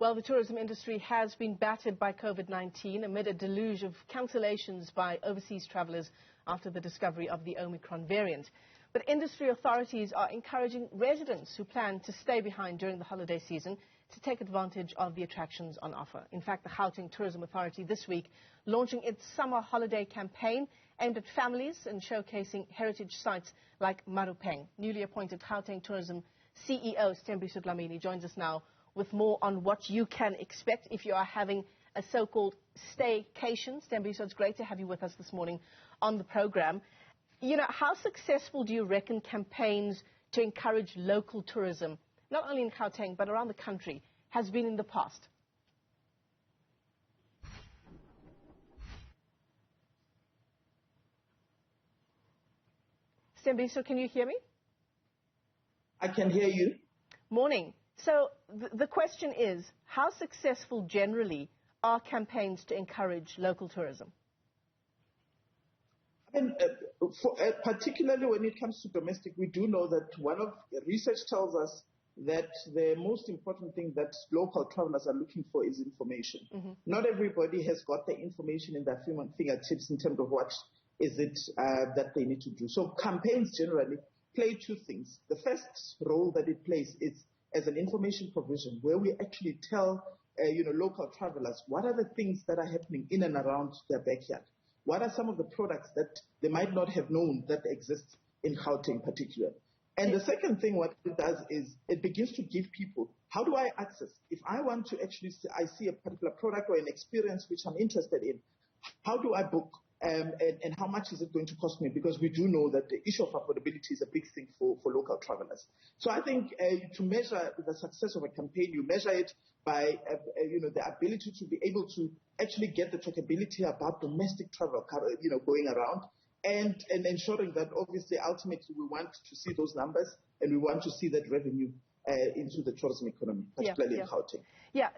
Well, the tourism industry has been battered by COVID-19 amid a deluge of cancellations by overseas travellers after the discovery of the Omicron variant. But industry authorities are encouraging residents who plan to stay behind during the holiday season to take advantage of the attractions on offer. In fact, the Gauteng Tourism Authority this week launching its summer holiday campaign aimed at families and showcasing heritage sites like Maropeng. Newly appointed Gauteng Tourism CEO Sthembiso Dlamini joins us now with more on what you can expect if you are having a so-called staycation. Sthembiso, it's great to have you with us this morning on the program. You know, how successful do you reckon campaigns to encourage local tourism, not only in Gauteng but around the country, has been in the past? Sthembiso, can you hear me? I can hear you. Morning. So the question is, how successful generally are campaigns to encourage local tourism? I mean, particularly when it comes to domestic, we do know that research tells us that the most important thing that local travelers are looking for is information. Mm-hmm. Not everybody has got the information in their fingertips in terms of what is it that they need to do. So campaigns generally play two things. The first role that it plays is as an information provision, where we actually tell local travelers what are the things that are happening in and around their backyard. What are some of the products that they might not have known that exist in Gauteng particularly? And the second thing what it does is it begins to give people, how do I access? If I want to actually I see a particular product or an experience which I'm interested in, how do I book? And how much is it going to cost me? Because we do know that the issue of affordability is a big thing for local travelers. So I think to measure the success of a campaign, you measure it by the ability to be able to actually get the trackability about domestic travel, going around and ensuring that obviously ultimately we want to see those numbers and we want to see that revenue into the tourism economy, particularly in Gauteng. Yeah,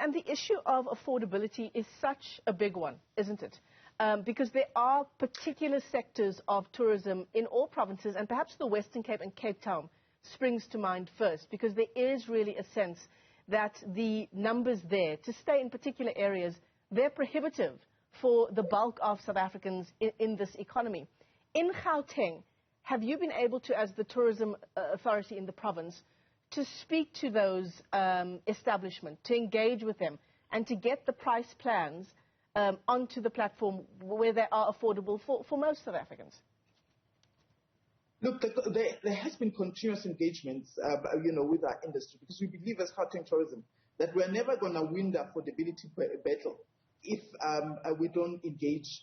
and the issue of affordability is such a big one, isn't it? Because there are particular sectors of tourism in all provinces, and perhaps the Western Cape and Cape Town springs to mind first, because there is really a sense that the numbers there, to stay in particular areas, they're prohibitive for the bulk of South Africans in this economy. In Gauteng, have you been able to, as the tourism authority in the province, to speak to those establishments, to engage with them, and to get the price plans onto the platform where they are affordable for most South Africans? Look, there has been continuous engagements, with our industry, because we believe as Gauteng Tourism that we're never going to win the affordability battle if we don't engage,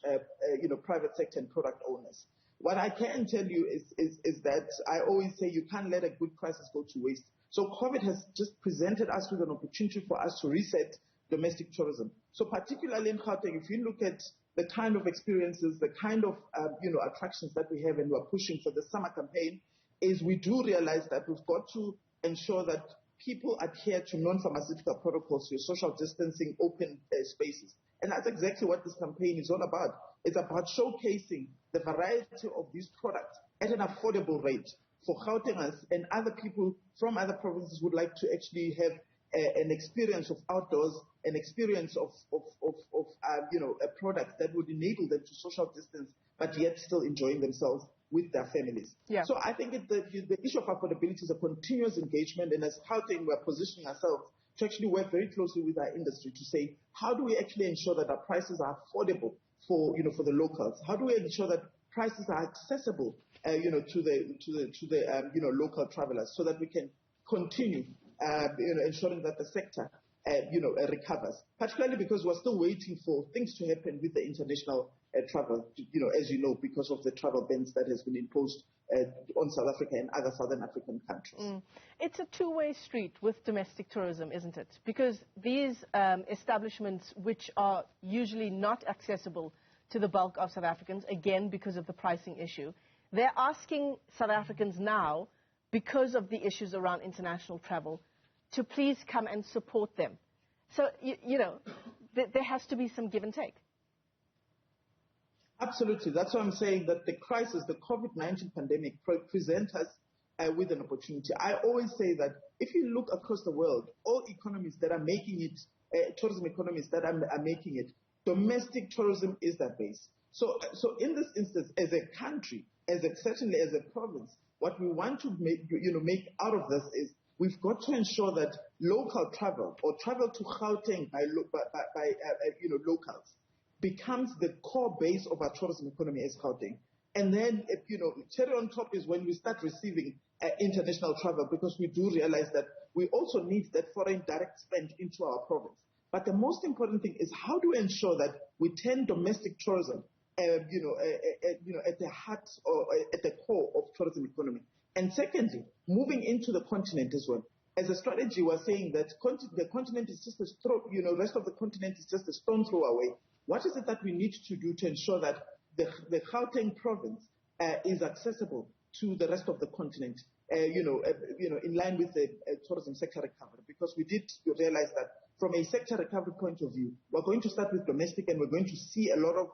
private sector and product owners. What I can tell you is that I always say you can't let a good crisis go to waste. So COVID has just presented us with an opportunity for us to reset domestic tourism. So particularly in Gauteng, if you look at the kind of experiences, the kind of attractions that we have and we're pushing for the summer campaign, is we do realize that we've got to ensure that people adhere to non-pharmaceutical protocols, your social distancing, open spaces. And that's exactly what this campaign is all about. It's about showcasing the variety of these products at an affordable rate for Gautengers and other people from other provinces would like to actually have an experience of outdoors, an experience of a product that would enable them to social distance, but yet still enjoying themselves with their families. Yeah. So I think the issue of affordability is a continuous engagement, and as Gauteng, we're positioning ourselves to actually work very closely with our industry to say, how do we actually ensure that our prices are affordable for the locals? How do we ensure that prices are accessible, to the local travelers, so that we can continue, ensuring that the sector, recovers, particularly because we're still waiting for things to happen with the international travel, as you know, because of the travel bans that has been imposed on South Africa and other Southern African countries. It's a two-way street with domestic tourism, isn't it? Because these establishments, which are usually not accessible to the bulk of South Africans, again, because of the pricing issue, they're asking South Africans now, because of the issues around international travel, to please come and support them. So, there has to be some give and take. Absolutely. That's why I'm saying that the crisis, the COVID-19 pandemic, presents us with an opportunity. I always say that if you look across the world, all economies that are making it, tourism economies that are making it, domestic tourism is their base. So in this instance, as a country, certainly as a province, what we want to make out of this is we've got to ensure that local travel or travel to Gauteng by locals becomes the core base of our tourism economy as Gauteng. And then, cherry on top is when we start receiving international travel, because we do realize that we also need that foreign direct spend into our province. But the most important thing is how do we ensure that we turn domestic tourism, at the heart or at the core of tourism economy. And secondly, moving into the continent as well. As a strategy, we're saying that the continent is just the rest of the continent is just a stone throw away. What is it that we need to do to ensure that the Gauteng province is accessible to the rest of the continent, in line with the tourism sector recovery? Because we did realize that from a sector recovery point of view, we're going to start with domestic and we're going to see a lot of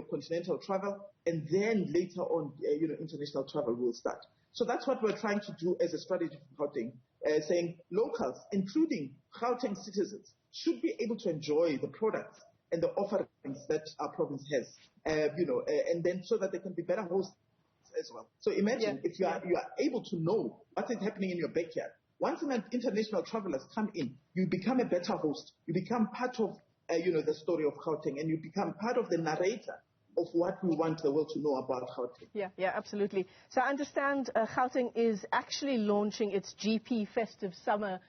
continental travel, and then later on, international travel will start. So that's what we're trying to do as a strategy for Gauteng, saying locals, including Gauteng citizens, should be able to enjoy the products and the offerings that our province has, and then so that they can be better hosts as well. So imagine if you are able to know what is happening in your backyard. Once international travelers come in, you become a better host. You become part of the story of Gauteng, and you become part of the narrator of what we want the world to know about Gauteng. Yeah, absolutely. So I understand Gauteng is actually launching its GP Festive Summer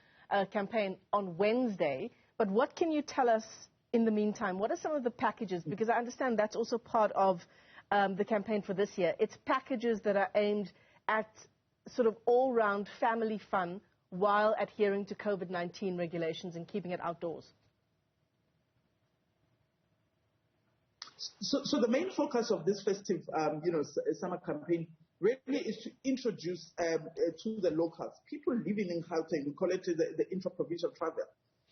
campaign on Wednesday. But what can you tell us in the meantime? What are some of the packages? Because I understand that's also part of the campaign for this year. It's packages that are aimed at sort of all-round family fun while adhering to COVID-19 regulations and keeping it outdoors. So the main focus of this festive, summer campaign really is to introduce to the locals, people living in Gauteng, we call it the intra-provincial travel.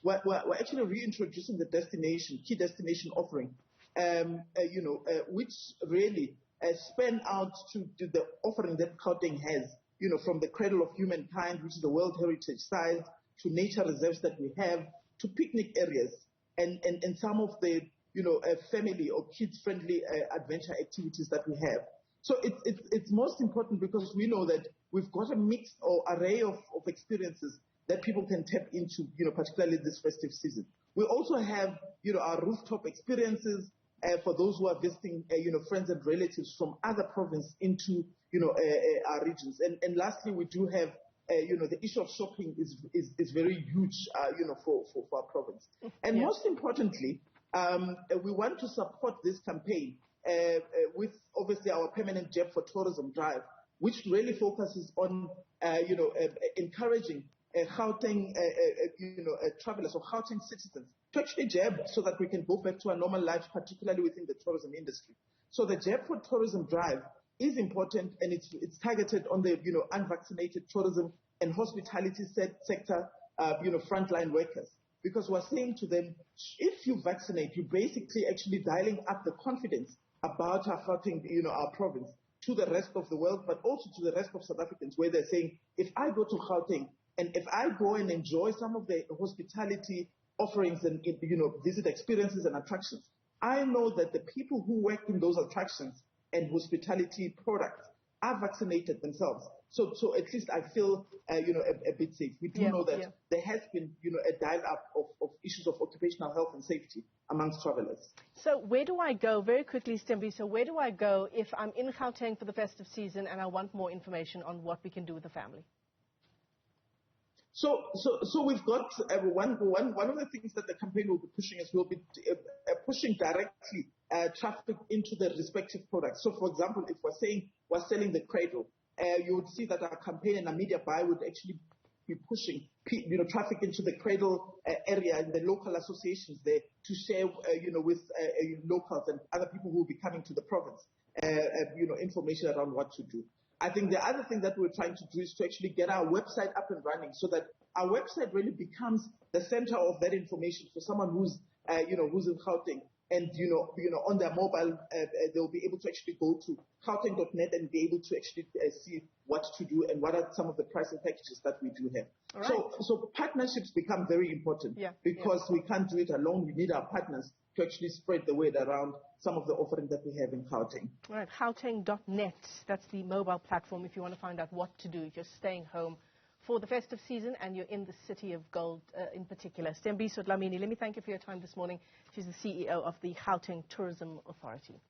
We're actually reintroducing the key destination offering, which really span out to the offering that Gauteng has, from the cradle of humankind, which is the World Heritage Site, to nature reserves that we have, to picnic areas, and some of the family or kids-friendly adventure activities that we have. So it's most important because we know that we've got a mix or array of experiences that people can tap into, particularly this festive season. We also have, our rooftop experiences for those who are visiting, friends and relatives from other provinces into, our regions. And lastly, we do have, the issue of shopping is very huge, for our province. And most importantly, we want to support this campaign with obviously our permanent Jab for Tourism drive, which really focuses on encouraging Gauteng travelers or Gauteng citizens to actually jab so that we can go back to our normal lives, particularly within the tourism industry. So the Jab for Tourism drive is important, and it's targeted on the unvaccinated tourism and hospitality sector frontline workers. Because we're saying to them, if you vaccinate, you're basically actually dialing up the confidence about our Gauteng, our province, to the rest of the world, but also to the rest of South Africans, where they're saying, if I go to Gauteng and if I go and enjoy some of the hospitality offerings and visit experiences and attractions, I know that the people who work in those attractions and hospitality products are vaccinated themselves. So at least I feel, a bit safe. We do know that there has been, a dial-up of issues of occupational health and safety amongst travelers. So where do I go, very quickly, Sthembiso, where do I go if I'm in Gauteng for the festive season and I want more information on what we can do with the family? So we've got one of the things that the campaign will be pushing is we'll be pushing directly traffic into the respective products. So, for example, if we're saying we're selling the cradle, you would see that our campaign and our media buy would actually be pushing traffic into the cradle area and the local associations there to share with locals and other people who will be coming to the province information around what to do. I think the other thing that we're trying to do is to actually get our website up and running so that our website really becomes the center of that information for someone who's in Gauteng, and on their mobile, they'll be able to actually go to gauteng.net and be able to actually see what to do and what are some of the pricing packages that we do have. Right. So partnerships become very important because we can't do it alone. We need our partners to actually spread the word around some of the offerings that we have in Gauteng. All right, gauteng.net, that's the mobile platform if you want to find out what to do if you're staying home for the festive season and you're in the City of Gold in particular. Sthembiso Dlamini, let me thank you for your time this morning. She's the CEO of the Gauteng Tourism Authority.